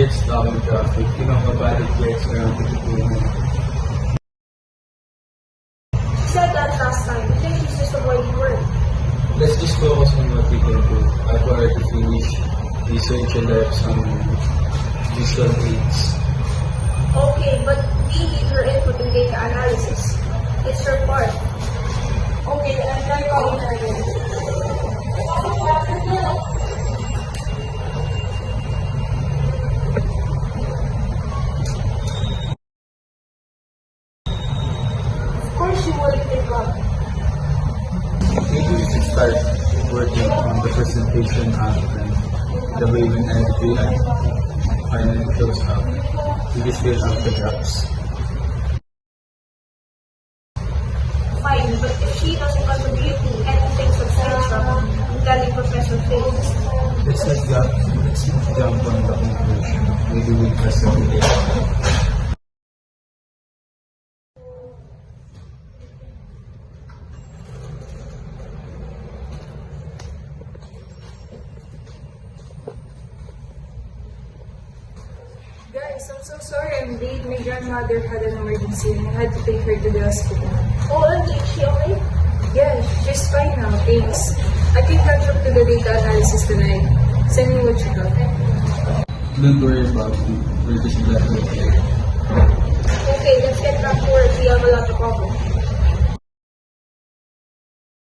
gets stuck in traffic, kinakabalit gets around the people. She said that last time. I think she's just avoiding work. Let's just focus on what we can do. I've already finished research and I have some visual aids. Okay, but we need her input in data analysis. It's her part. Okay, I'm trying calling her again. Of course she wouldn't pick up. Maybe we should start working on the presentation and the way when entry and finally close up. We just fill out the gaps. Fine, but if she doesn't contribute to anything substantial, I'm telling Professor Faith. Let's not jump on the conclusion. Maybe we'll present it. Guys, I'm so sorry I'm late. My grandmother had an emergency and I had to take her to the hospital. Oh, and is she okay? Yeah, she's fine now, thanks. I can catch up to the data analysis tonight. Send me what you got. Don't worry about it. We'll just let it. Okay, let's get back to work. We have a lot to cover.